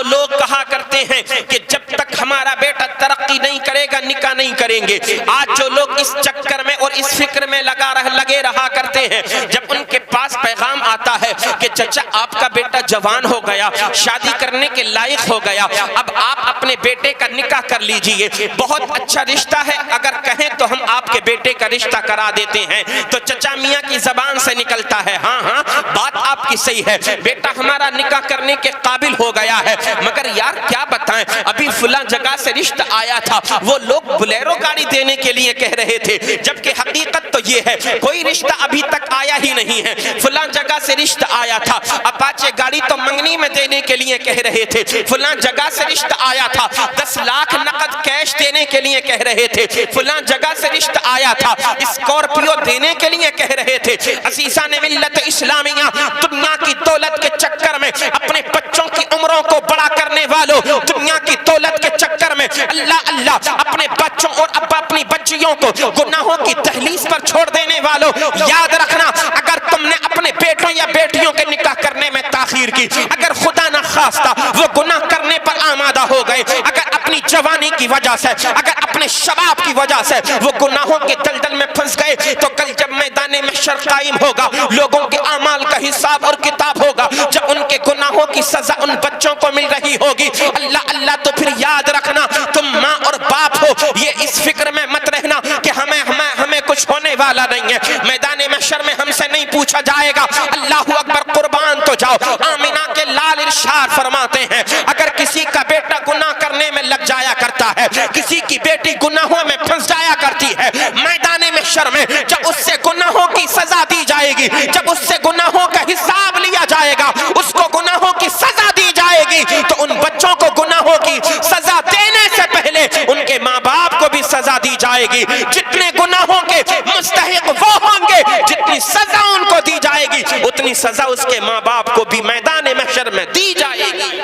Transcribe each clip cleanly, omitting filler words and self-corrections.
لوگ کہا کرتے ہیں کہ جب تک ہمارا بیٹا ترقی نہیں کرے گا نکاح نہیں کریں گے، آج جو لوگ اس چکر میں اور اس فکر میں لگے رہا کرتے ہیں، جب ان کے پاس پیغام آتا ہے کہ چچا آپ کا بیٹا جوان ہو گیا، شادی کرنے کے لائق ہو گیا، اب آپ اپنے بیٹے کا نکاح کر لیجئے، بہت اچھا رشتہ ہے، اگر کہیں تو ہم آپ کے بیٹے کا رشتہ کرا دیتے ہیں، تو چچا میاں کی زبان سے نکلتا ہے ہاں ہاں بات آپ کی صحیح ہے، بیٹا ہمارا نکاح کرنے کے قابل ہو گیا ہے، مگر یار کیا بتائیں ابھی فلاں جگہ سے رشتہ آیا تھا، وہ لوگ بلیرو گاڑی دینے کے لیے کہہ رہے تھے، جبکہ حقیقت تو یہ ہے کوئی رشتہ ابھی تک آیا ہی نہیں ہے، فلاں جگہ سے رشتہ آیا تھا، اپاچے گاڑی تو منگنی میں دینے کے لیے کہہ رہے تھے، فلاں جگہ سے رشتہ آیا تھا 10 لاکھ نقد کیش دینے کے لیے کہہ رہے تھے، فلاں جگہ سے رشتہ آیا تھا اسکارپیو دینے کے لیے کہہ رہے تھے۔ عزیزان ملت اسلامیہ، دنیا کی دولت کے چکر میں اپنے بچوں کی عمروں کو بڑا کرنے والوں، دنیا کی دولت کے چکر میں اللہ اللہ اپنے بچوں اور اپنی بچیوں کو گناہوں کی دہلیز پر چھوڑ دینے والوں، یاد رکھنا اگر تم نے اپنے بیٹوں یا بیٹیوں کے نکاح کرنے میں تاخیر کی، اگر خدا نہ خواستہ وہ گناہ کرنے پر آمادہ ہو گئے، اگر اپنی جوانی کی وجہ سے، اگر اپنے شباب کی وجہ سے وہ گناہوں کے دلدل میں پھنس گئے، تو کل جب میدان محشر قائم ہوگا، لوگوں کے اعمال کا حساب اور کتاب ہوگا، جب ان کے گناہوں کی سزا ان بچوں کو مل رہی ہوگی، اللہ اللہ تو پھر یاد رکھنا تم ماں اور باپ ہو، یہ اس فکر میں مت رہنا کہ ہمیں کچھ ہونے والا نہیں ہے، میدان محشر میں ہم سے نہیں پوچھا جائے گا، اللہ اکبر قربان تو جاؤ۔ آمینہ کے لال ارشاد فرماتے ہیں اگر کسی کا بیٹا گناہ کرنے میں لگ جایا کرتا ہے، کسی کی بیٹی گناہوں میں پھنس جایا کرتی ہے، میدان محشر میں جب اس سے گناہوں کی سزا دی جائے گی، جب اس سے گناہوں کا حساب لیا جائے گا، اس کو گناہوں کی سزا دی جائے گی، تو ان بچوں کو گناہوں کی سزا دینے سے پہلے ان کے ماں باپ کو بھی سزا دی جائے گی، جتنے گناہوں کے مستحق وہ ہوں گے، جتنی سزا ان کو دی جائے گی اتنی سزا اس کے ماں باپ کو بھی میدان محشر میں دی جائے گی۔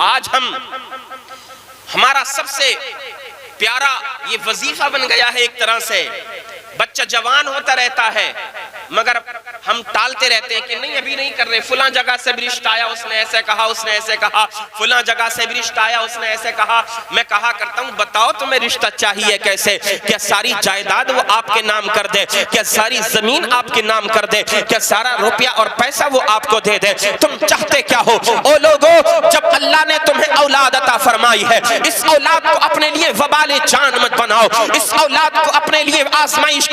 آج ہمارا سب سے پیارا یہ وظیفہ بن گیا ہے ایک طرح سے، بچہ جوان ہوتا رہتا ہے مگر ہم ٹالتے رہتے ہیں کہ نہیں ابھی نہیں کر رہے، فلاں جگہ سے بھی رشتہ آیا اس نے ایسے کہا، اس نے ایسے کہا، فلاں جگہ سے بھی رشتہ آیا اس نے ایسے کہا۔ میں کہا کرتا ہوں بتاؤ تمہیں رشتہ چاہیے کیسے؟ کیا ساری جائیداد وہ آپ کے نام کر دے؟ کیا ساری زمین آپ کے نام کر دے؟ کیا سارا روپیہ اور پیسہ وہ آپ کو دے دے؟ تم چاہتے کیا ہو؟ او لوگو، جب اللہ نے تمہیں اولاد عطا فرمائی ہے، اس اولاد کو اپنے لیے وبال جان مت بناؤ، اس اولاد کو اپنے لیے آزمائش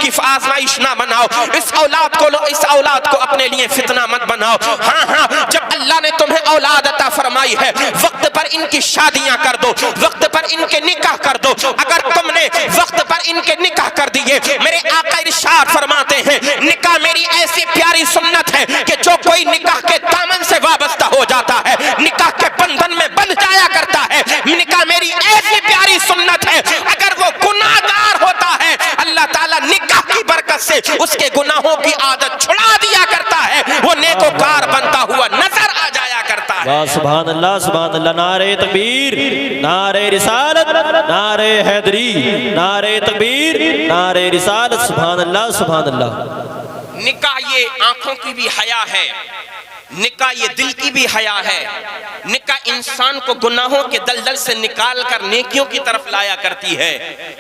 نہ بناؤ، اس اولاد کو اپنے لیے فتنہ مت بناؤ۔ ہاں جب اللہ نے تمہیں اولاد عطا فرمائی ہے وقت پر ان کی شادیاں کر دو، وقت پر ان کے نکاح کر دو۔ اگر تم نے وقت پر ان کے نکاح کر دیے، میرے آقا ارشاد فرماتے ہیں نکاح میری ایسی پیاری سنت ہے کہ جو کوئی نکاح کے دامن سے وابستہ ہو جاتا ہے، نکاح کے بندھن میں بندھ جایا کرتا ہے۔ نکاح میری ایسی پیاری سنت ہے اگر وہ گناہگار ہوتا ہے، اللہ تعالیٰ نکاح کی برکت سے اس کے گناہوں کی عادت چھڑا دیا کرتا ہے، وہ نیکوکار بنتا ہوا نظر آ جایا کرتا ہے۔ سبحان اللہ سبحان اللہ، نعرہ تکبیر، نعرہ رسالت، نعرہ حیدری، نعرہ تکبیر، نعرہ رسالت، سبحان اللہ سبحان اللہ۔ نکاح یہ آنکھوں کی بھی حیا ہے، نکاح یہ دل کی بھی حیا ہے، نکاح انسان کو گناہوں کے دلدل سے نکال کر نیکیوں کی طرف لایا کرتی ہے۔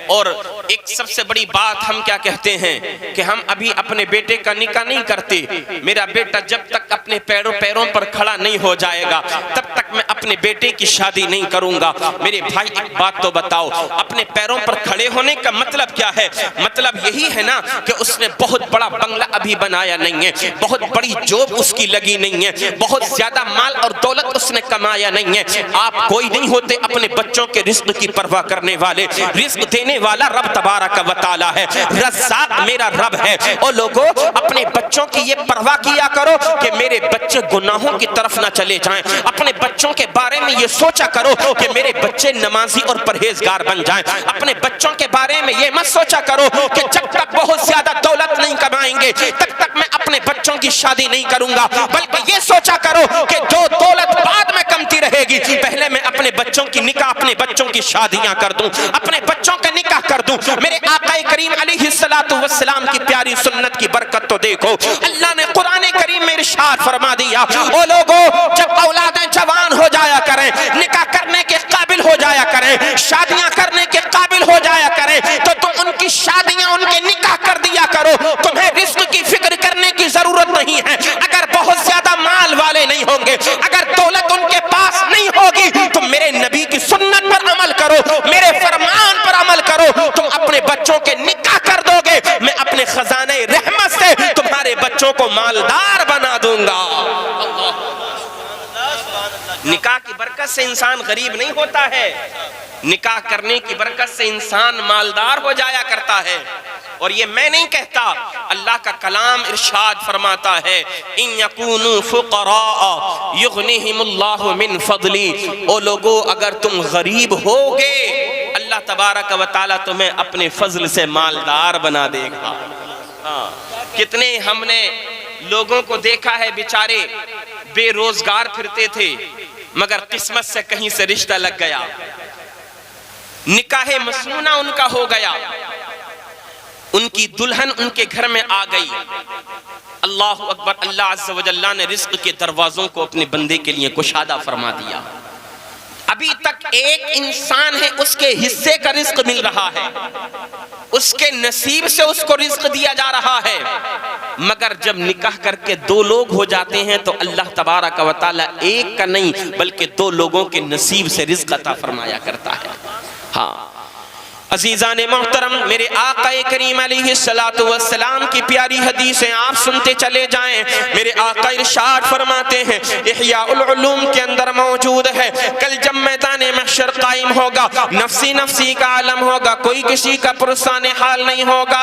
اور ایک سب سے بڑی بات ہم کیا کہتے ہیں کہ ہم ابھی اپنے بیٹے کا نکاح نہیں کرتے، میرا بیٹا جب تک اپنے پیروں پر کھڑا نہیں ہو جائے گا تب تک میں اپنے بیٹے کی شادی نہیں کروں گا۔ میرے بھائی ایک بات تو بتاؤ، اپنے پیروں پر کھڑے ہونے کا مطلب کیا ہے؟ مطلب یہی ہے نا کہ اس نے بہت بڑا بنگلہ ابھی بنایا نہیں ہے، بہت بڑی جوب اس کی لگی نہیں ہے، بہت زیادہ مال اور دولت اس نے کمایا نہیں ہے۔ آپ کوئی نہیں ہوتے اپنے بچوں کے رزق کی پرواہ کرنے والے، رزق دینے والا رب تبارک و تعالی ہے، رزاق میرا رب ہے۔ اور لوگوں اپنے بچوں کی یہ پرواہ کیا کرو کہ میرے بچے گناہوں کی طرف نہ چلے جائیں، اپنے بچوں کے بارے میں یہ سوچا کرو کہ میرے بچے نمازی اور پرہیزگار بن جائیں، اپنے بچوں کے بارے میں یہ مت سوچا کرو کہ جب تک بہت زیادہ دولت نہیں کمائیں گے تب تک میں اپنے بچوں کی شادی نہیں کروں گا، بلکہ یہ سوچا کرو کہ جو دولت بعد میں کمتی رہے گی پہلے میں اپنے بچوں کی نکاح، اپنے بچوں کی شادیاں کر دوں، اپنے بچوں کے نکاح کر دوں۔ میرے آقا کریم علیہ السلام کی پیاری سنت کی برکت تو دیکھو، اللہ نے قرآن کریم میں ارشاد فرما دیا، او لوگو جب اولادیں جوان ہو جایا کریں، نکاح کریں, شادیاں کرنے کے قابل ہو جایا کریں, تو تم ان کی شادیاں, ان کے نکاح کر دیا کرو. تمہیں رزق کی فکر کرنے کی ضرورت نہیں ہے. اگر بہت زیادہ مال والے نہیں ہوں گے, اگر دولت ان کے پاس نہیں ہوگی, تو میرے نبی کی سنت پر عمل کرو, میرے فرمان پر عمل کرو. تم اپنے بچوں کے نکاح کر دو گے, میں اپنے خزانہ رحمت سے تمہارے بچوں کو مالدار بنا دوں گا. نکاح کی برکت سے انسان غریب نہیں ہوتا ہے, نکاح کرنے کی برکت سے انسان مالدار ہو جایا کرتا ہے. اور یہ میں نہیں کہتا, اللہ کا کلام ارشاد فرماتا ہے, ان یکونوا فقراء یغنیہم اللہ من فضلی. او لوگو, اگر تم غریب ہوگے, اللہ تبارک و تعالی تمہیں اپنے فضل سے مالدار بنا دے گا. کتنے ہم نے لوگوں کو دیکھا ہے بیچارے بے روزگار پھرتے تھے, مگر قسمت سے کہیں سے رشتہ لگ گیا, نکاح مسنونہ ان کا ہو گیا, ان کی دلہن ان کے گھر میں آ گئی. اللہ اکبر, اللہ عز و جل نے رزق کے دروازوں کو اپنے بندے کے لیے کشادہ فرما دیا. ابھی تک ایک انسان ہے, اس کے حصے کا رزق مل رہا ہے, اس کے نصیب سے اس کو رزق دیا جا رہا ہے. مگر جب نکاح کر کے دو لوگ ہو جاتے ہیں تو اللہ تبارک و تعالی ایک کا نہیں بلکہ دو لوگوں کے نصیب سے رزق عطا فرمایا کرتا ہے. ہاں عزیزان محترم, میرے آقا کریم علیہ السلام کی پیاری حدیثیں آپ سنتے چلے جائیں. میرے آقا ارشاد فرماتے ہیں, احیاء العلوم کے اندر موجود ہے, کل جب میدان محشر قائم ہوگا, نفسی نفسی کا عالم ہوگا, کوئی کسی کا پرسان حال نہیں ہوگا.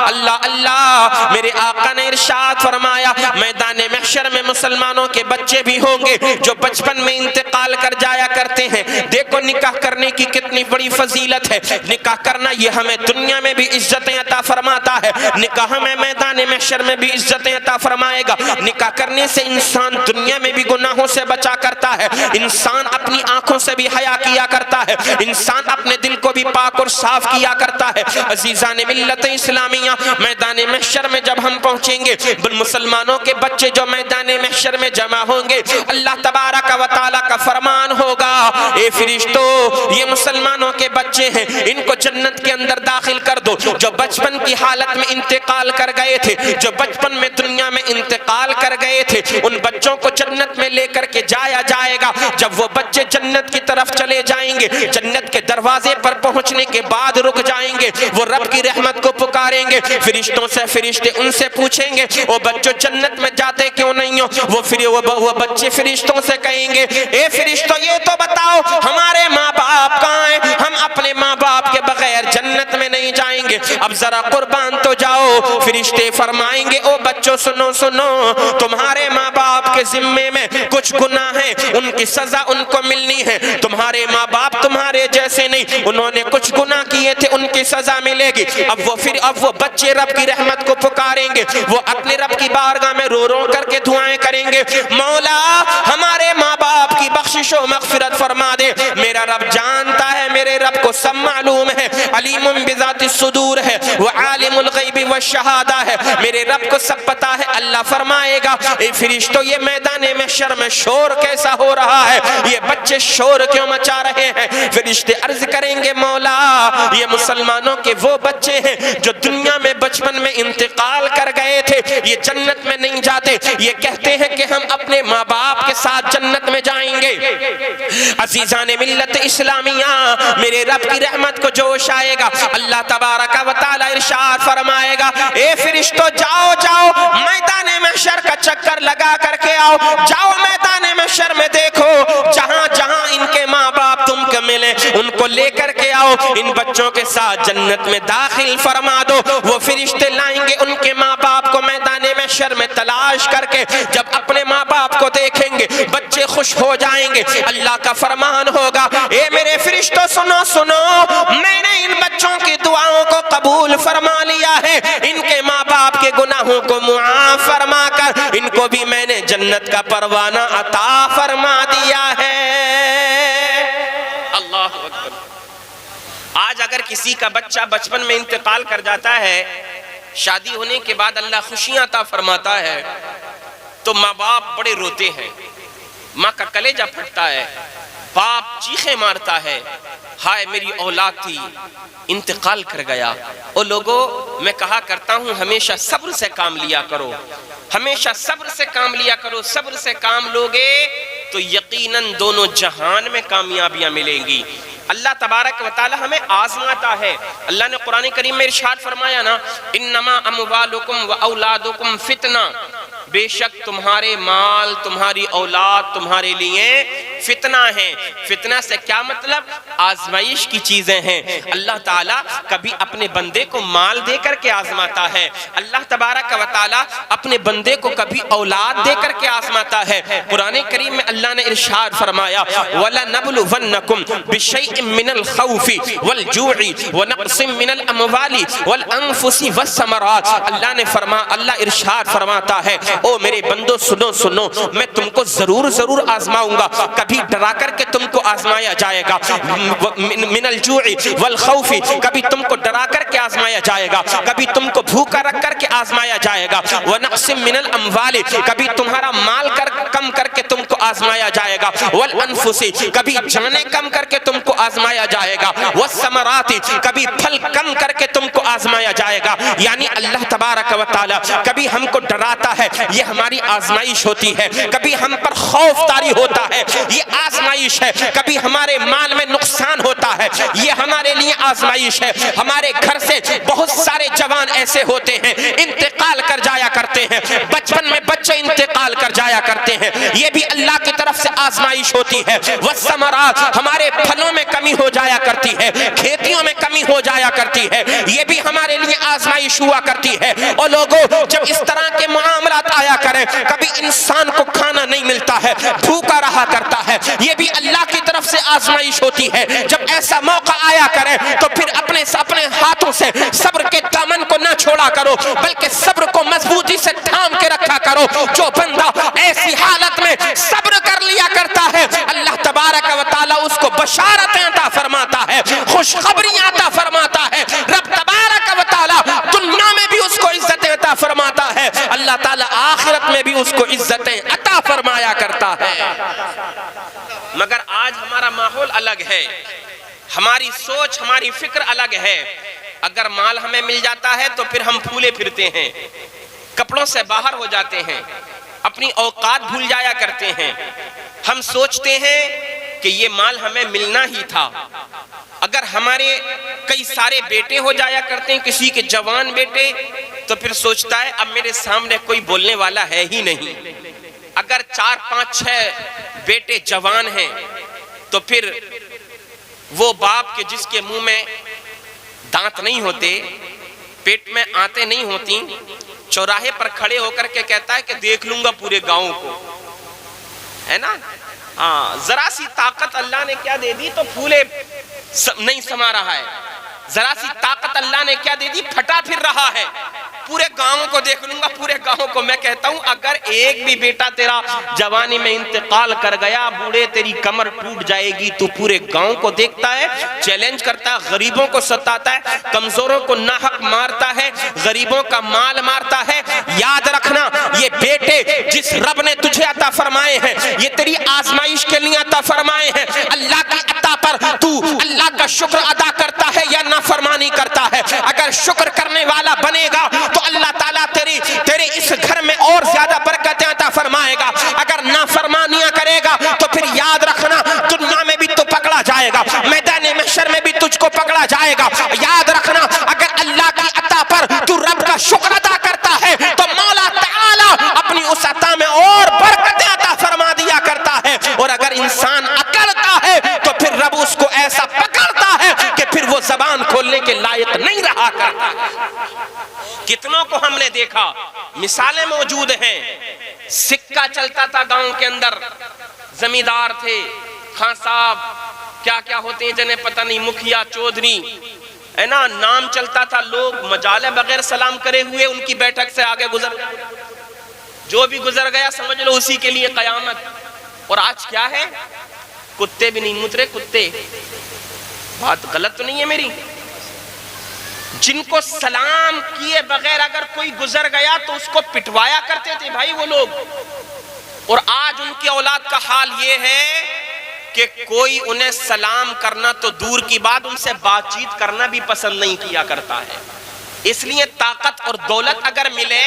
اللہ اللہ, میرے آقا نے ارشاد فرمایا, میدان محشر میں مسلمانوں کے بچے بھی ہوں گے جو بچپن میں انتقال کر جایا کرتے ہیں. دیکھو نکاح کرنے کی کتنی بڑی فضیلت ہے. نکاح کرنا یہ ہمیں دنیا میں بھی عزتیں عطا فرماتا ہے, نکاح میں میدان محشر میں بھی عزتیں عطا فرمائے گا. نکاح کرنے سے انسان دنیا میں بھی گناہوں سے بچا کرتا ہے, انسان اپنی آنکھوں سے بھی حیا کیا کرتا ہے, انسان اپنے دل کو بھی پاک اور صاف کیا کرتا ہے. عزیزان ملت اسلامیہ, میدان محشر میں جب ہم پہنچیں گے, مسلمانوں کے بچے جو میدان محشر میں جمع ہوں گے, اللہ تبارک و تعالی کا فرمان ہوگا, اے فرشتو, یہ مسلمانوں کے بچے ہیں, ان کو جنت کے اندر داخل کر دو. جو بچپن کی حالت میں انتقال کر گئے تھے, جو بچپن میں دنیا میں انتقال کر گئے تھے, ان بچوں کو جنت میں لے کر کے جایا جائے گا. جب وہ بچے جنت کی طرف چلے جائیں گے, جنت کے دروازے پر پہنچنے کے بعد رک جائیں گے, وہ رب کی رحمت کو پکاریں گے. فرشتوں سے فرشتے ان سے پوچھیں گے, او بچوں جنت میں جاتے کیوں نہیں ہو؟ وہ بچے فرشتوں سے کہیں گے, اے فرشتوں یہ تو بتاؤ ہمارے ماں باپ کہاں ہیں, ہم اپنے ماں باپ کے بغیر جنت میں نہیں جائیں گے, اب ذرا قربان تو جاؤ. فرشتے فرمائیں گے, او بچوں سنو سنو, تمہارے ماں باپ کے ذمے میں کچھ گناہ ہیں, ان کی سزا ان کو ملنی ہے. تمہارے ماں باپ تمہارے جیسے نہیں, انہوں نے کچھ گناہ کیے تھے, ان کی سزا ملے گی. اب وہ بچے رب کی رحمت کو پکاریں گے, وہ اپنے رب کی بارگاہ میں رو رو کر کے دعائیں کریں گے, مولا ہمارے ماں باپ کی بخشش و مغفرت فرما دے. میرا رب جانتا ہے, میرے رب کو سب معلوم ہے, علیم بذات الصدور ہے, وہ عالم الغیب والشہادہ ہے, میرے رب کو سب پتا ہے. اللہ فرمائے گا, اے فرشتوں یہ میدان محشر میں شور کیسا ہو رہا ہے, یہ بچے شور کیوں مچا رہے ہیں؟ فرشتے عرض کریں گے, مولا یہ مسلمانوں کے وہ بچے ہیں جو دنیا میں بچپن میں انتقال کر گئے تھے, یہ جنت میں نہیں جاتے, یہ کہتے ہیں کہ ہم اپنے ماں باپ کے ساتھ جنت میں جائیں گے. عزیزان ملت اسلامیہ, میرے رب کی رحمت کو جوش آئے گا, اللہ تبارک و تعالی ارشاد فرمائے گا, اے فرشتو جاؤ جاؤ میدان محشر کا چکر لگا کر کے آؤ, جاؤ میدان محشر میں دیکھو, جہاں جہاں ان کے ماں باپ تم کو ملے ان کو لے کر کے آؤ, ان بچوں کے ساتھ جنت میں داخل فرما دو. وہ فرشتے لائیں گے ان کے ماں باپ کو میدان محشر میں تلاش کر کے, جب اپنے ماں باپ کو دیکھیں گے بچے خوش ہو جائیں گے. اللہ کا فرمان ہوگا, اے میرے فرشتوں سنو سنو, میں نے ان بچوں کی دعاؤں کو قبول فرما لیا ہے, ان کے ماں باپ کے گناہوں کو معاف فرما کر ان کو بھی میں نے جنت کا پروانہ عطا فرما دیا ہے. اللہ اکبر. آج اگر کسی کا بچہ بچپن میں انتقال کر جاتا ہے, شادی ہونے کے بعد اللہ خوشیاں عطا فرماتا ہے, تو ماں باپ بڑے روتے ہیں, ماں کا کلیجہ پھٹتا ہے, باپ چیخیں مارتا ہے, ہائے میری اولاد تھی انتقال کر گیا. او لوگوں میں کہا کرتا ہوں ہمیشہ صبر سے کام لیا کرو, ہمیشہ صبر سے کام لیا کرو. صبر سے کام لوگے تو یقیناً دونوں جہان میں کامیابیاں ملیں گی. اللہ تبارک و تعالی ہمیں آزماتا ہے. اللہ نے قرآن کریم میں ارشاد فرمایا نا, انما اموالکم و اولادکم فتنہ, بے شک تمہارے مال تمہاری اولاد تمہارے لیے فتنہ ہیں. فتنہ سے کیا مطلب؟ آزمائش کی چیزیں ہیں. اللہ تعالیٰ کبھی اپنے بندے کو مال دے کر کے آزماتا ہے, اللہ تبارک و تعالیٰ اپنے بندے کو کبھی اولاد دے کر کے آزماتا ہے. قرآن کریم میں اللہ نے ارشاد فرمایا وَلَنَبْلُوَنَّكُمْ بِشَيْءٍ مِّنَ الْخَوْفِ وَالْجُوعِ وَنَقْصٍ مِّنَ الْأَمْوَالِ وَالْأَنفُسِ وَالثَّمَرَاتِ. اللہ ارشاد فرماتا ہے او میرے بندو سنو سنو, میں تم کو ضرور ضرور آزماؤں گا. کبھی ڈرا کر کے تم کو آزمایا جائے گا, من الجوع والخوف, کبھی تم کو ڈرا کر کے آزمایا جائے گا, کبھی تم کو بھوکا رکھ کر کے آزمایا جائے گا. ونقص من الاموال, کبھی تمہارا مال کم کر کے تم کو آزمایا جائے گا. والانفس, کبھی جانیں کم کر کے تم کو آزمایا جائے گا. والثمرات, کبھی پھل کم کر کے تم کو آزمایا جائے گا. یعنی اللہ تبارک و تعالی کبھی ہم کو ڈراتا ہے, یہ ہماری آزمائش ہوتی ہے. کبھی ہم پر خوف طاری ہوتا ہے, یہ آزمائش ہے. کبھی ہمارے مال میں نقصان ہوتا ہے, یہ ہمارے لیے آزمائش ہے. ہمارے گھر سے بہت سارے جوان ایسے ہوتے ہیں انتقال کر جایا کرتے ہیں, بچپن میں بچے انتقال کر جایا کرتے ہیں, یہ بھی اللہ کی طرف سے آزمائش ہوتی ہے. والثمرات, ہمارے پھلوں میں کمی ہو جایا کرتی ہے, کھیتیوں میں کمی ہو جایا کرتی ہے, یہ بھی ہمارے لیے آزمائش ہوا کرتی ہے. اور لوگوں جب اس طرح کے معاملات آیا کریں, کبھی انسان کو کھانا نہیں ملتا ہے, بھوکا رہا کرتا ہے, یہ بھی اللہ کی طرف سے آزمائش ہوتی ہے. جب ایسا موقع آیا کرے تو پھر اپنے ہاتھوں سے صبر کے دامن کو نہ چھوڑا کرو, بلکہ صبر کو مضبوطی سے تھام کے رکھا کرو. جو بندہ ایسی حالت میں صبر کر لیا کرتا ہے, اللہ تبارک و تعالی اس کو بشارتیں عطا فرماتا ہے, خوشخبریاں عطا فرماتا ہے. رب تبارک و تعالی دنیا میں بھی اس کو عزتیں عطا فرماتا ہے, اللہ تعالی آخرت میں بھی اس کو عزتیں عطا فرمایا کرتا ہے. مگر آج ہمارا ماحول الگ ہے, ہماری سوچ ہماری فکر الگ ہے. اگر مال ہمیں مل جاتا ہے تو پھر ہم پھولے پھرتے ہیں, کپڑوں سے باہر ہو جاتے ہیں, اپنی اوقات بھول جایا کرتے ہیں. ہم سوچتے ہیں کہ یہ مال ہمیں ملنا ہی تھا. اگر ہمارے کئی سارے بیٹے ہو جایا کرتے ہیں, کسی کے جوان بیٹے, تو پھر سوچتا ہے اب میرے سامنے کوئی بولنے والا ہے ہی نہیں. اگر 4 5 6 بیٹے جوان ہیں تو پھر وہ باپ کے جس کے منہ میں دانت نہیں ہوتے, پیٹ میں آنتیں نہیں ہوتی, چوراہے پر کھڑے ہو کر کے کہتا ہے کہ دیکھ لوں گا پورے گاؤں کو, ہے نا. ذرا سی طاقت اللہ نے کیا دے دی تو پھولے نہیں سما رہا ہے. ذرا سی طاقت اللہ نے کیا دے دی, پھٹا پھر رہا ہے. پورے گاؤں کو دیکھ لوں گا, پورے گاؤں کو. میں کہتا ہوں اگر ایک بھی بیٹا تیرا جوانی میں انتقال کر گیا, بوڑھے تیری کمر ٹوٹ جائے گی. تو پورے گاؤں کو دیکھتا ہے, چیلنج کرتا ہے, غریبوں کو ستاتا ہے, کمزوروں کو ناحق مارتا ہے, غریبوں کا مال مارتا ہے. یاد رکھنا یہ بیٹے جس رب نے تجھے عطا فرمائے ہیں, یہ تیری آزمائش کے لیے عطا فرمائے ہیں. اللہ کی عطا پر تو اللہ کا شکر ادا کرتا ہے یا نافرمانی کرتا ہے. اگر شکر کرنے والا بنے گا تو اللہ تعالیٰ تیرے اس گھر میں اور زیادہ برکتیں عطا فرمائے گا. اگر نافرمانیاں کرے گا تو پھر یاد رکھنا دنیا میں بھی تو پکڑا جائے گا, میدان محشر میں بھی تجھ کو پکڑا جائے گا. یاد رکھنا اگر اللہ کی عطا پر تو رب کا شکر ادا کرتا ہے تو مولا تعالیٰ اپنی اس عطا میں اور برکتیں عطا فرما دیا کرتا ہے. اور اگر انسان اکڑتا ہے تو پھر رب اس کو ایسا پکڑتا ہے کہ پھر وہ زبان کھولنے کے لائق نہیں رہا کرتا. کتنوں کو ہم نے دیکھا, مثالیں موجود ہیں. سکہ چلتا تھا گاؤں کے اندر, زمیندار تھے, خان صاحب کیا کیا ہوتے ہیں جنہیں پتہ نہیں, مکھیا چودھری, ہے نا, نام چلتا تھا. لوگ مجالے بغیر سلام کرے ہوئے ان کی بیٹھک سے آگے گزر, جو بھی گزر گیا سمجھ لو اسی کے لیے قیامت. اور آج کیا ہے, کتے بھی نہیں مترے کتے. بات غلط تو نہیں ہے میری؟ جن کو سلام کیے بغیر اگر کوئی گزر گیا تو اس کو پٹوایا کرتے تھے بھائی وہ لوگ. اور آج ان کی اولاد کا حال یہ ہے کہ کوئی انہیں سلام کرنا تو دور کی بات، ان سے بات چیت کرنا بھی پسند نہیں کیا کرتا ہے۔ اس لیے طاقت اور دولت اگر ملے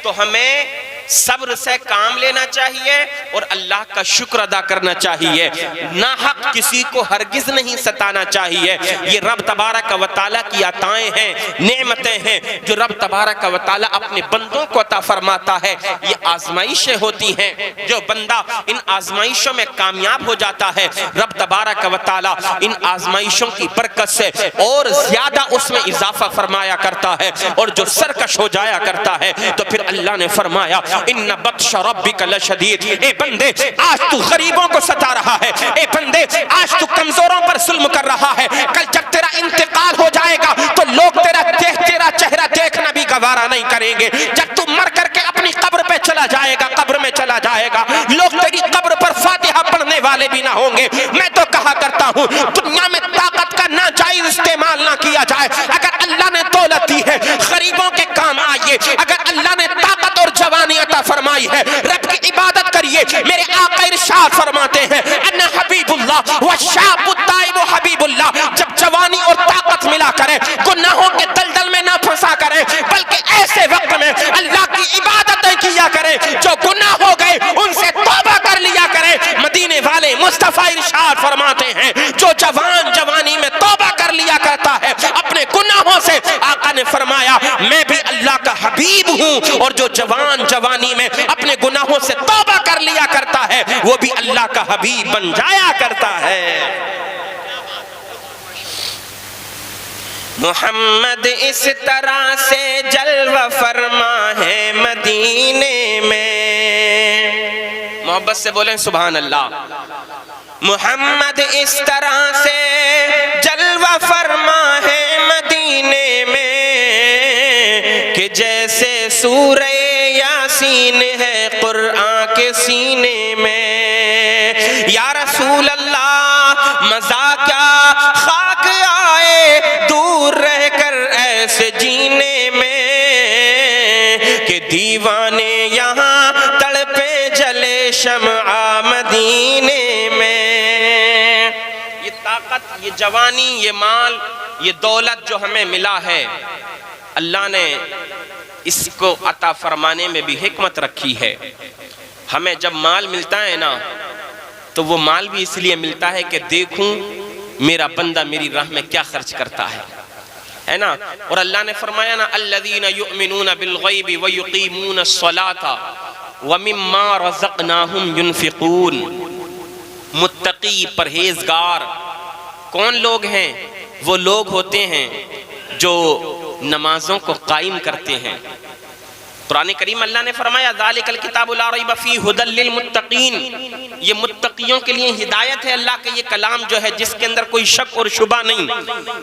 تو ہمیں صبر سے کام لینا چاہیے اور اللہ کا شکر ادا کرنا چاہیے۔ ناحق کسی کو ہرگز نہیں ستانا چاہیے۔ یہ رب تبارک و تعالیٰ کی عطائیں ہیں، نعمتیں ہیں جو رب تبارک و تعالیٰ اپنے بندوں کو عطا فرماتا ہے۔ یہ آزمائشیں ہوتی ہیں، جو بندہ ان آزمائشوں میں کامیاب ہو جاتا ہے، رب تبارک و تعالیٰ ان آزمائشوں کی برکت سے اور زیادہ اس میں اضافہ فرمایا کرتا ہے، اور جو سرکش ہو جایا کرتا ہے تو پھر اللہ نے فرمایا ان بطش ربک لشدید۔ اے بندے آج تو غریبوں کو ستا رہا ہے، اے بندے آج تو کمزوروں پر ظلم کر رہا ہے، کل جب تیرا انتقال ہو جائے گا تو لوگ تیرا چہرہ دیکھنا بھی گوارا نہیں کریں گے۔ جب تو مر کر کے اپنی قبر پہ چلا جائے گا، قبر میں چلا جائے گا، لوگ تیری قبر پر فاتحہ پڑھنے والے بھی نہ ہوں گے۔ میں تو کہا کرتا ہوں دنیا میں طاقت کا ناجائز استعمال نہ کیا جائے۔ اگر اللہ نے دولت دی ہے غریبوں کے کام آئیے، اگر اللہ نے طاقت اور جوانی عطا فرمائی ہے رب کی عبادت کریے۔ میرے آقا ارشاد فرماتے ہیں انا حبیب اللہ والشاب التائب حبیب اللہ۔ جب جوانی اور طاقت ملا کرے گناہوں کے دلدل میں نہ پھنسا کرے، بلکہ ایسے وقت میں اللہ کی عبادتیں کیا کرے، جو گناہ ہو گئے ان سے توبہ کر لیا کرے۔ مدینے والے مصطفیٰ ارشاد فرماتے ہیں جو جوان جوانی میں توبہ کر لیا کرتا ہے اپنے گناہوں سے، آقا نے فرمایا میں بھی اللہ کا حبیب ہوں، اور جو جوان جوانی میں اپنے گناہوں سے توبہ کر لیا کرتا ہے وہ بھی اللہ کا حبیب بن جایا کرتا ہے۔ محمد اس طرح سے جلوہ فرما ہے مدینے میں، محبت سے بولیں سبحان اللہ۔ محمد اس طرح سے جلوہ فرما ہے مدینے میں کہ جیسے سورہ یاسین ہے قرآن کے سینے میں۔ یا رسول اللہ مزہ کیا خاک آئے دور رہ کر ایسے جینے میں کہ دیوانے یہاں تڑپے جلے شمع مدینے میں۔ یہ طاقت، یہ جوانی، یہ مال، یہ دولت جو ہمیں ملا ہے، اللہ نے اس کو عطا فرمانے میں بھی حکمت رکھی ہے۔ ہمیں جب مال ملتا ہے نا تو وہ مال بھی اس لیے ملتا ہے کہ دیکھوں میرا بندہ میری راہ میں کیا خرچ کرتا ہے نا۔ اور اللہ نے فرمایا نا الذین یؤمنون بالغیب ویقیمون الصلاة ومما رزقناہم ینفقون۔ متقی پرہیزگار کون لوگ ہیں؟ وہ لوگ ہوتے ہیں جو نمازوں کو قائم کرتے ہیں۔ قرآن کریم اللہ نے فرمایا ذالک الکتاب لا ریب فیہ ھدی للمتقین۔ یہ متقیوں کے لیے ہدایت ہے، اللہ کا یہ کلام جو ہے جس کے اندر کوئی شک اور شبہ نہیں۔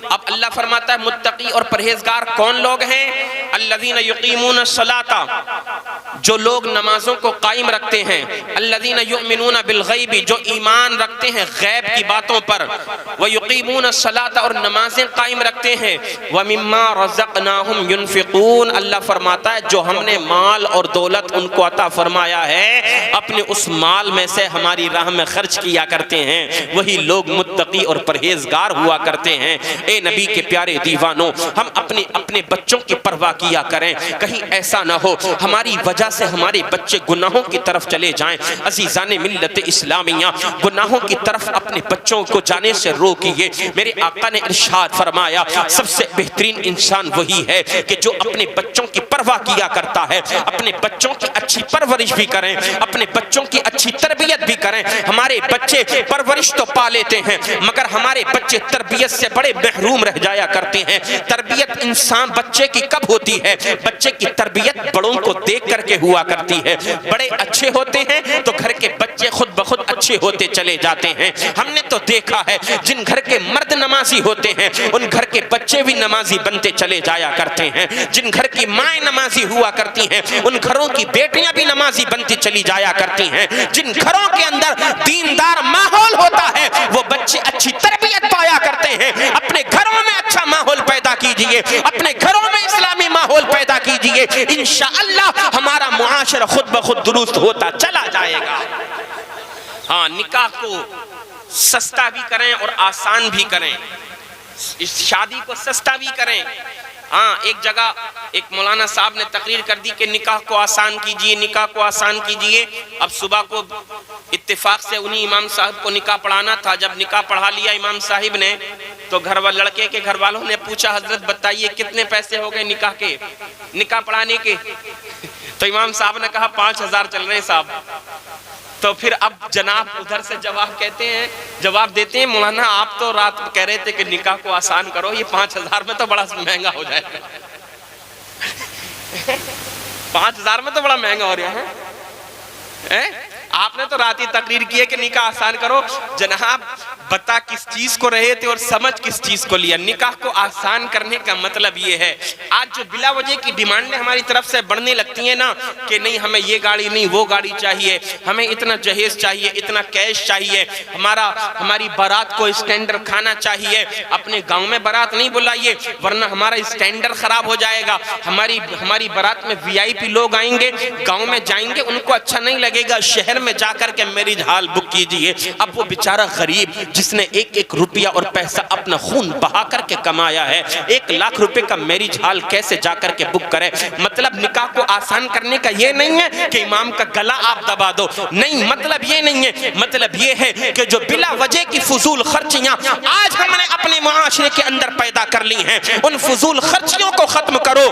اب اللہ فرماتا ہے متقی اور پرہیزگار کون لوگ ہیں؟ الذین یقیمون الصلاۃ، جو لوگ نمازوں کو قائم رکھتے ہیں، الذین یؤمنون بالغیب، جو ایمان رکھتے ہیں غیب کی باتوں پر، ویقیمون الصلاۃ، اور نمازیں قائم رکھتے ہیں، ومما رزقناہم ینفقون۔ اللہ فرماتا ہے جو ہم نے مال اور دولت ان کو عطا فرمایا ہے اپنے اس مال میں سے ہماری راہ میں خرچ کیا کرتے ہیں، وہی لوگ متقی اور پرہیزگار ہوا کرتے ہیں۔ اے نبی کے پیارے دیوانوں، ہم اپنے بچوں کی پرواہ کیا کریں، کہیں ایسا نہ ہو ہماری وجہ سے ہمارے بچے گناہوں کی طرف چلے جائیں۔ عزیزان ملت اسلامیہ، گناہوں کی طرف اپنے بچوں کو جانے سے روکیے۔ میرے آقا نے ارشاد فرمایا سب سے بہترین انسان وہی ہے کہ جو اپنے بچوں کی پرواہ کیا کرتا ہے، اپنے بچوں کی اچھی پرورش بھی کریں، اپنے بچوں کی اچھی تربیت بھی کریں۔ ہمارے بچے پرورش تو پا لیتے ہیں مگر ہمارے بچے تربیت سے بڑے محروم رہ جایا کرتے ہیں۔ تربیت انسان بچے کی کب ہوتی ہے؟ بچے کی تربیت بڑوں کو دیکھ کر کے ہوا کرتی ہے۔ بڑے اچھے ہوتے ہیں تو گھر کے بچے خود بخود اچھے ہوتے چلے جاتے ہیں۔ ہم نے تو دیکھا ہے جن گھر کے مرد نمازی ہوتے ہیں ان گھر کے بچے بھی نمازی بنتے چلے جایا کرتے ہیں۔ جن گھر کی مائیں نمازی ہوا کرتی ہیں ان گھروں کی بیٹیاں بھی نمازی بنتی چلی جایا کرتی ہیں۔ جن گھروں کے اندر دیندار ماحول ہوتا ہے وہ بچے اچھی تربیت پایا کرتے ہیں۔ اپنے گھروں میں اچھا ماحول پیدا کیجئے، اپنے گھروں میں اسلامی ماحول پیدا کیجئے، انشاءاللہ ہمارا معاشرہ خود بخود درست ہوتا چلا جائے گا۔ ہاں، نکاح کو سستا بھی کریں اور آسان بھی کریں، اس شادی کو سستا بھی کریں۔ ہاں ایک جگہ ایک مولانا صاحب نے تقریر کر دی کہ نکاح کو آسان کیجئے، نکاح کو آسان کیجئے۔ اب صبح کو اتفاق سے انہی امام صاحب کو نکاح پڑھانا تھا، جب نکاح پڑھا لیا امام صاحب نے تو لڑکے کے گھر والوں نے پوچھا حضرت بتائیے کتنے پیسے ہو گئے نکاح کے، نکاح پڑھانے کے؟ تو امام صاحب نے کہا 5000 چل رہے ہیں صاحب۔ تو پھر اب جناب ادھر سے جواب دیتے ہیں مولانا آپ تو رات میں کہہ رہے تھے کہ نکاح کو آسان کرو، یہ 5000 میں تو بڑا مہنگا ہو جائے گا۔ 5000 میں تو بڑا مہنگا ہو رہا ہے۔ آپ نے تو رات ہی تقریر کی ہے کہ نکاح آسان کرو۔ جناب بتا کس چیز کو رہے تھے اور سمجھ کس چیز کو لیا۔ نکاح کو آسان کرنے کا مطلب یہ ہے، آج جو بلا وجہ کی ڈیمانڈیں ہماری طرف سے بڑھنے لگتی ہیں نا کہ نہیں ہمیں یہ گاڑی نہیں وہ گاڑی چاہیے، ہمیں اتنا جہیز چاہیے، اتنا کیش چاہیے، ہماری بارات کو اسٹینڈرڈ کھانا چاہیے، اپنے گاؤں میں بارات نہیں بلائیے ورنہ ہمارا اسٹینڈرڈ خراب ہو جائے گا، ہماری بارات میں VIP لوگ آئیں گے، گاؤں میں جائیں گے ان کو اچھا نہیں لگے گا، شہر میں جا کر کے میرج ہال بک کیجئے۔ اب وہ بیچارہ غریب جس نے ایک روپیہ اور پیسہ اپنا خون بہا کر کے کمایا ہے، 1 لاکھ روپے کا میرج ہال کیسے جا کر کے بک کرے؟ مطلب نکاح کو آسان کرنے کا یہ نہیں ہے کہ امام کا گلا آپ دبا دو، نہیں، مطلب یہ نہیں ہے، مطلب یہ ہے کہ جو بلا وجہ کی فضول خرچیاں آج ہم نے اپنے معاشرے کے اندر پیدا کر لی ہیں، ان فضول خرچیوں کو ختم کرو،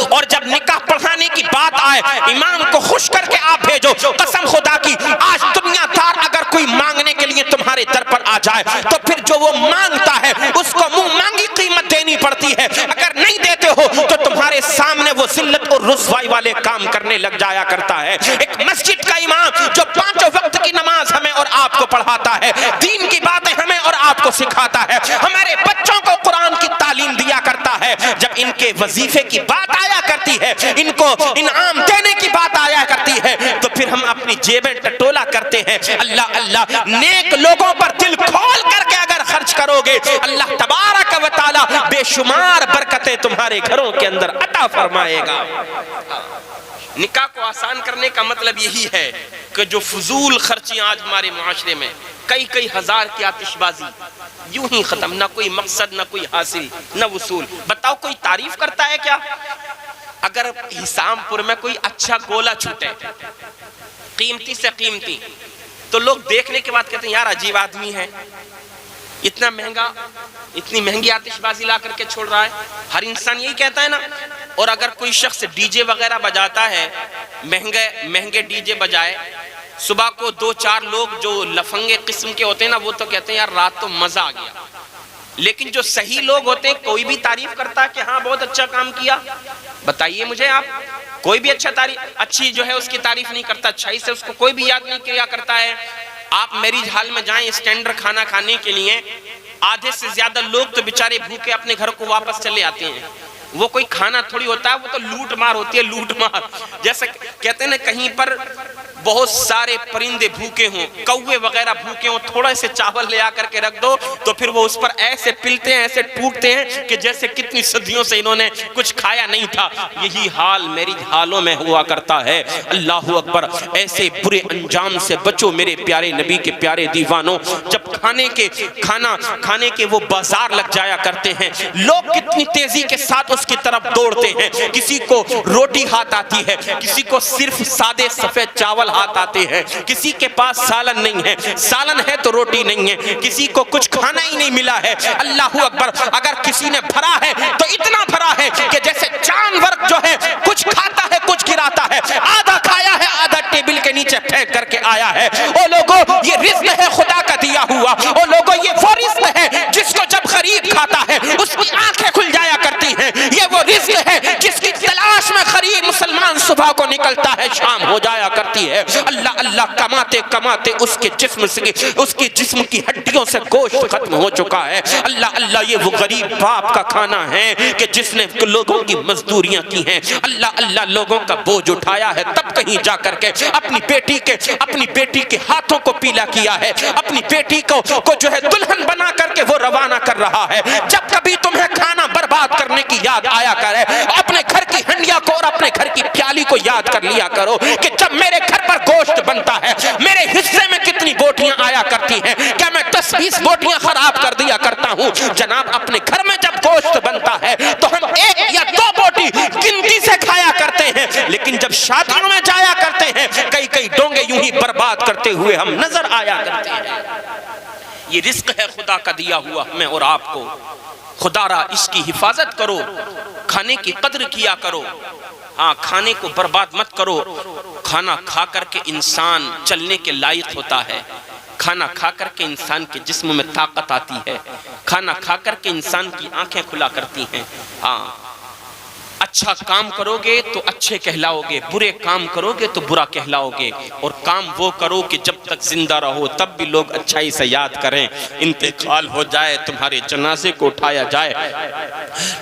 اور جب نکاح پڑھانے کی بات آئے امام کو خوش کر کے آپ بھیجو۔ قسم خدا کی آج دنیا دار اگر کوئی مانگنے کے لیے تمہارے در پر آ جائے تو پھر جو وہ مانگتا ہے اس کو منہ مانگی قیمت دینی پڑتی ہے، اگر نہیں دیتے ہو تو تمہارے سامنے وہ ذلت اور رسوائی والے کام کرنے لگ جایا کرتا ہے۔ ایک مسجد کا امام جو 5 وقت کی نماز ہمیں اور آپ کو پڑھاتا ہے، دین کی باتیں ہمیں اور آپ کو سکھاتا ہے، ہمارے بچوں کو قرآن کی تعلیم دیا کرتا ہے، جب ان کے وظیفے کی بات آیا کرتی ہے، ان کو انعام دینے کی بات آیا کرتی ہے تو پھر ہم اپنی جیبیں ٹٹولا کرتے ہیں۔ اللہ اللہ، نیک لوگوں پر دل کھول کر کے اگر خرچ کرو گے اللہ تبارک و تعالی بے شمار برکتیں تمہارے گھروں کے اندر عطا فرمائے گا۔ نکاح کو آسان کرنے کا مطلب یہی ہے کہ جو فضول خرچیاں آج ہمارے معاشرے میں کئی ہزار کی آتش بازی یوں ہی ختم، نہ کوئی مقصد، نہ کوئی حاصل، نہ وصول۔ بتاؤ کوئی تعریف کرتا ہے کیا؟ اگر حسام پور میں کوئی اچھا گولا چھوٹے قیمتی سے قیمتی تو لوگ دیکھنے کے بعد کہتے ہیں یار عجیب آدمی ہے، اتنا مہنگا، اتنی مہنگی آتش بازی لا کر کے چھوڑ رہا ہے، ہر انسان یہی کہتا ہے نا۔ اور اگر کوئی شخص ڈی جے وغیرہ بجاتا ہے، مہنگے ڈی جے بجائے، صبح کو 2-4 لوگ جو لفنگے قسم کے ہوتے ہیں نا وہ تو کہتے ہیں یار رات تو مزہ آ گیا، لیکن جو صحیح لوگ ہوتے ہیں کوئی بھی تعریف کرتا ہے کہ ہاں بہت اچھا کام کیا؟ بتائیے مجھے آپ، کوئی بھی اچھی جو ہے اس کی تعریف نہیں کرتا، اچھائی سے اس کو کوئی بھی یاد نہیں کیا کرتا ہے۔ آپ میرج ہال میں جائیں اسٹینڈرڈ کھانا کھانے کے لیے، آدھے سے زیادہ لوگ تو بیچارے بھوکے اپنے گھر کو واپس چلے آتے ہیں۔ وہ کوئی کھانا تھوڑی ہوتا ہے، وہ تو لوٹ مار ہوتی ہے، لوٹ مار۔ جیسے کہتے ہیں نا کہیں پر بہت سارے پرندے بھوکے ہوں، کوے وغیرہ بھوکے ہوں، تھوڑا سے چاول لے آ کر کے رکھ دو تو پھر وہ اس پر ایسے پلتے ہیں، ایسے ٹوٹتے ہیں کہ جیسے کتنی صدیوں سے انہوں نے کچھ کھایا نہیں تھا۔ یہی حال میری حالوں میں ہوا کرتا ہے۔ اللہ اکبر، ایسے برے انجام سے بچو میرے پیارے نبی کے پیارے دیوانوں۔ جب کھانے کے وہ بازار لگ جایا کرتے ہیں، لوگ کتنی تیزی کے ساتھ اس کی طرف دوڑتے ہیں۔ کسی کو روٹی ہاتھ آتی ہے، کسی کو صرف سادے سفید چاول ہاتھ آتے ہیں، کسی کے پاس سالن نہیں ہے، سالن ہے تو روٹی نہیں ہے، کسی کو کچھ کھانا ہی نہیں ملا ہے۔ اللہ اکبر، اگر کسی نے بھرا ہے تو اتنا بھرا ہے کہ جیسے جانور جو ہے کچھ کھاتا ہے کچھ گراتا ہے، آدھا کھایا ہے آدھا ٹیبل کے نیچے پھینک کر کے آیا ہے۔ او لوگوں، یہ رزق ہے خدا کا دیا ہوا۔ او لوگوں، یہ وہ رزق ہے جس کو جب غریب کھاتا ہے اس کی آنکھیں کھل جایا کرتی ہیں۔ یہ وہ رزق ہے جس کی تلاش میں غریب مسلمان صبح کو نکلتا ہے، شام ہو جایا کرتی ہے۔ اللہ اللہ، کماتے کماتے اس کے جسم کی ہڈیوں سے گوشت ختم ہو چکا ہے۔ اللہ اللہ، یہ وہ غریب باپ کا کھانا ہے کہ جس نے لوگوں کی مزدوریاں کی ہیں۔ اللہ اللہ، لوگوں کا بوجھ اٹھایا ہے، تب کہیں جا کر کے اپنی بیٹی کے ہاتھوں کو پیلا کیا ہے، اپنی بیٹی کو جو ہے دلہن بنا کر کے وہ روانہ کر رہا ہے۔ جب کبھی تمہیں کھانا برباد کرنے کی یاد آیا کرے، اپنے گھر کی ہنڈیا کو اور اپنے گھر کی پیالی کو یاد کر لیا کرو کہ جب میرے گھر پر گوشت بنتا ہے میرے حصے میں کتنا کتنی بوٹیاں آیا کرتی ہیں، کیا میں 10-20 بوٹیاں خراب کر دیا کرتا ہوں؟ جناب اپنے گھر میں جب گوشت بنتا ہے تو ہم 1 یا 2 بوٹی گنتی سے کھایا کرتے ہیں، لیکن جب شادیوں میں جایا کرتے ہیں کئی ڈونگے یوں ہی برباد کرتے ہوئے ہم نظر آیا کرتے ہیں۔ یہ رزق ہے خدا کا دیا ہوا ہمیں اور آپ کو، خدا را اس کی حفاظت کرو، کھانے کی قدر کیا کرو، ہاں کھانے کو برباد مت کرو۔ کھانا کھا کر کے انسان چلنے کے لائق ہوتا ہے، کھانا کھا کر کے انسان کے جسم میں طاقت آتی ہے، کھانا کھا کر کے انسان کی آنکھیں کھلا کرتی ہیں۔ ہاں اچھا کام کرو گے تو اچھے کہلاؤ گے، برے کام کرو گے تو برا کہلاؤ گے، اور کام وہ کرو کہ جب تک زندہ رہو تب بھی لوگ اچھائی سے یاد کریں، انتقال ہو جائے تمہارے جنازے کو اٹھایا جائے،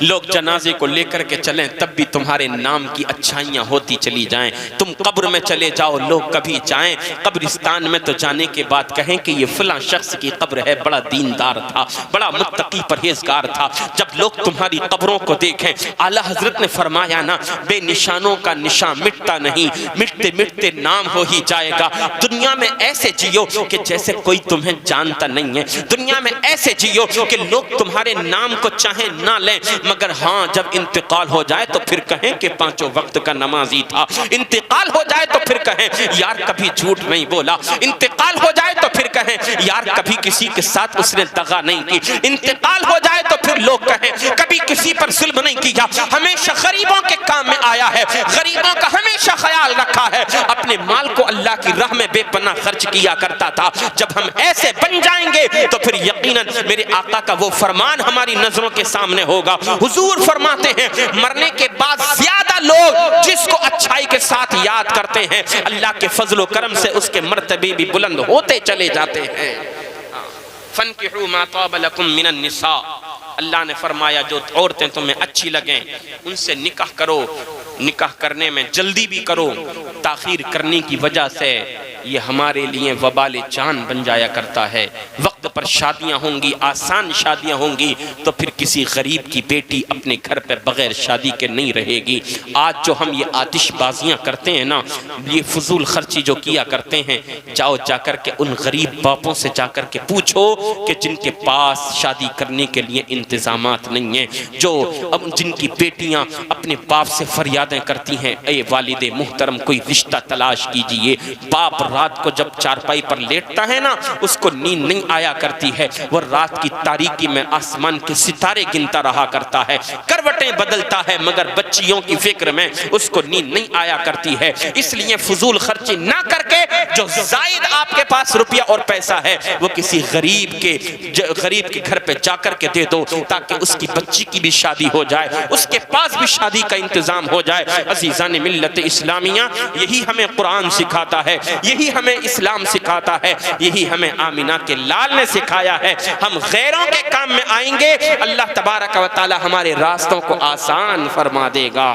لوگ جنازے کو لے کر کے چلیں تب بھی تمہارے نام کی اچھائیاں ہوتی چلی جائیں، تم قبر میں چلے جاؤ لوگ کبھی جائیں قبرستان میں تو جانے کے بعد کہیں کہ یہ فلاں شخص کی قبر ہے، بڑا دیندار تھا، بڑا متقی پرہیزگار تھا۔ جب لوگ تمہاری قبروں کو دیکھیں، اعلیٰ حضرت نے فرمایا نا، بے نشانوں کا نشان مٹتا نہیں، مٹتے مٹتے نام ہو ہی جائے گا۔ دنیا میں ایسے جیو کہ جیسے کوئی تمہیں جانتا نہیں ہے، دنیا میں ایسے جیو کہ لوگ تمہارے نام کو چاہیں نہ لیں، مگر ہاں جب انتقال ہو جائے تو پھر کہیں کہ 5 وقت کا نمازی تھا، انتقال ہو جائے تو پھر کہیں یار کبھی جھوٹ نہیں بولا، انتقال ہو جائے تو پھر کہیں یار کبھی کسی کے ساتھ اس نے دغا نہیں کی، انتقال ہو جائے تو پھر لوگ کہیں کبھی کسی پر ظلم نہیں کیا، ہمیشہ غریبوں کے کام میں آیا ہے، غریبوں کا ہمیشہ خیال رکھا ہے، اپنے مال کو اللہ کی راہ میں بے پناہ خرچ کیا کرتا تھا۔ جب ہم ایسے بن جائیں گے تو پھر یقیناً میرے آقا کا وہ فرمان ہماری نظروں کے سامنے ہوگا۔ حضور فرماتے ہیں مرنے کے بعد زیادہ لوگ جس کو اچھائی کے ساتھ یاد کرتے ہیں، اللہ کے فضل و کرم سے اس کے مرتبے بھی بلند ہوتے چلے جاتے ہیں۔ فَانْكِحُوا مَا طَابَ لَكُم مِّنَ النِّسَاءِ، اللہ نے فرمایا جو عورتیں تمہیں اچھی لگیں ان سے نکاح کرو، نکاح کرنے میں جلدی بھی کرو، تاخیر کرنے کی وجہ سے یہ ہمارے لیے وبال جان بن جایا کرتا ہے۔ وقت پر شادیاں ہوں گی، آسان شادیاں ہوں گی تو پھر کسی غریب کی بیٹی اپنے گھر پہ بغیر شادی کے نہیں رہے گی۔ آج جو ہم یہ آتش بازیاں کرتے ہیں نا، یہ فضول خرچی جو کیا کرتے ہیں، جاؤ جا کر کے ان غریب باپوں سے جا کر کے پوچھو کہ جن کے پاس شادی کرنے کے لیے انتظامات نہیں ہیں، جو جن کی بیٹیاں اپنے باپ سے فریادیں کرتی ہیں اے والد محترم کوئی رشتہ تلاش کیجئے۔ باپ رات کو جب چارپائی پر لیٹتا ہے نا اس کو نیند نہیں آیا کرتی ہے، وہ رات کی تاریکی میں آسمان کے ستارے گنتا رہا کرتا ہے، کروٹیں بدلتا ہے مگر بچیوں کی فکر میں اس کو نیند نہیں آیا کرتی ہے۔ اس لیے فضول خرچی نہ کر کے جو زائد آپ کے پاس روپیہ اور پیسہ ہے وہ کسی غریب کے گھر پہ جا کر کے دے دو تاکہ اس کی بچی کی بھی شادی ہو جائے، اس کے پاس بھی شادی کا انتظام ہو جائے۔ عزیزان ملت اسلامیہ، یہی ہمیں قرآن سکھاتا ہے، یہی ہمیں اسلام سکھاتا ہے، یہی ہمیں آمینہ کے لال نے سکھایا ہے۔ ہم غیروں کے کام میں آئیں گے اللہ تبارک و تعالی ہمارے راستوں کو آسان فرما دے گا۔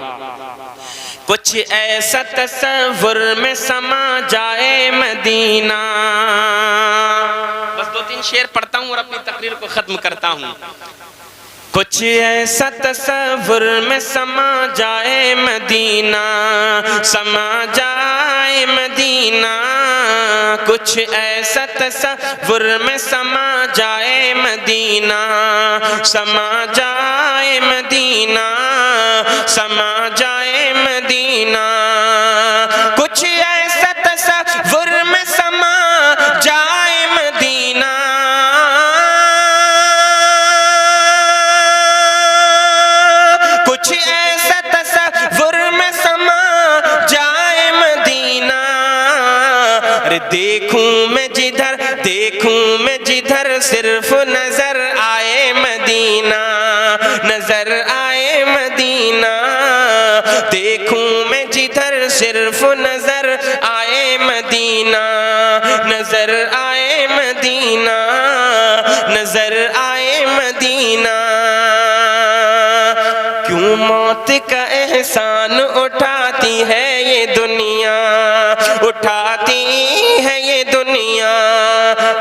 کچھ ایسا تصور میں سما جائے مدینہ، بس 2-3 شعر پڑھتا ہوں اور اپنی تقریر کو ختم کرتا ہوں۔ کچھ ایسا تصور میں سما جائے مدینہ، سما جائے مدینہ، کچھ ایسا تصور میں سما جائے مدینہ، سما جائے مدینہ، سما جائے مدینہ، کچھ ایسا تصور میں سما جائے مدینہ، کچھ ایسا تصور میں سما جائے مدینہ۔ ارے دیکھوں میں جدھر صرف نظر آئے مدینہ، نظر آئے مدینہ، دیکھوں میں جدھر صرف نظر آئے مدینہ، نظر آئے مدینہ، نظر آئے مدینہ۔ کیوں موت کا احسان اٹھاتی ہے یہ دنیا، اٹھاتی ہے یہ دنیا،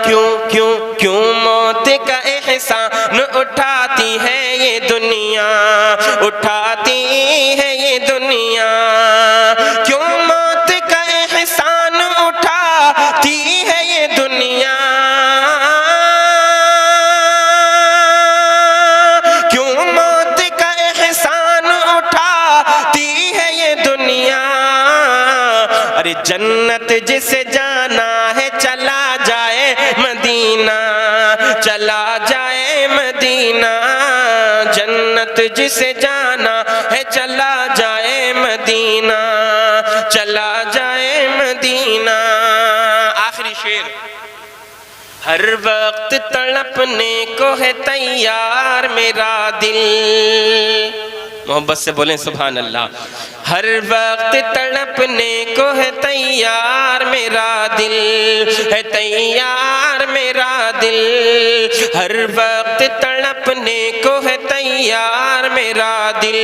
کیوں موت کا احسان اٹھاتی ہے یہ دنیا، اٹھاتی ہے یہ دنیا، کیوں موت کا احسان اٹھاتی تی ہے یہ دنیا، کیوں موت کا احسان اٹھاتی ہے یہ دنیا، ارے جنت جسے جانا ہے چلا جائے مدینہ، چلا جائے مدینہ، جنت جسے جانا ہے چلا جائے مدینہ، چلا جائے مدینہ۔ آخری شعر، ہر وقت تڑپنے کو ہے تیار میرا دل، محبت سے بولیں سبحان اللہ، ہر وقت تڑپنے کو ہے تیار میرا دل، ہے تیار میرا دل، ہر وقت تڑپنے کو ہے تیار میرا دل،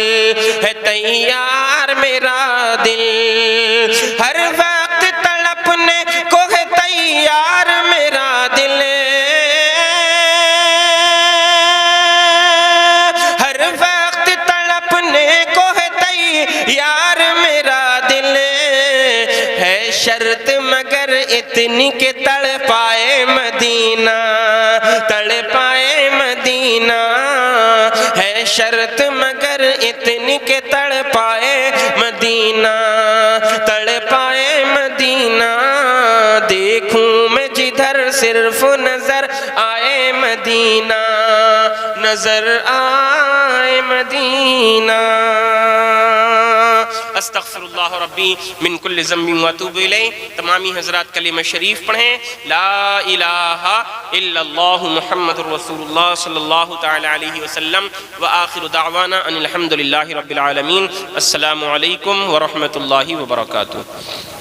ہے تیار میرا دل، ہر وقت تڑپنے کو ہے تیار میرا دل، ہر وقت تڑپنے کو ہے تیار میرا دل، ہے شرط مگر اتنی کہ تڑ پائے مدینہ، تڑ پائے مدینہ، ہے شرط مگر اتنی کہ تڑ پائے مدینہ، تڑ پائے مدینہ، دیکھوں میں جدھر صرف نظر آئے مدینہ، نظر آئے مدینہ۔ استغفر اللہ ربی من کل ذنب واتوب الیہ۔ تمامی حضرات کلمہ شریف پڑھیں، لا الہ الا اللہ محمد رسول اللہ صلی اللہ تعالی علیہ وسلم، وآخر دعوانا ان الحمدللہ رب العالمین۔ السلام علیکم ورحمۃ اللہ وبرکاتہ۔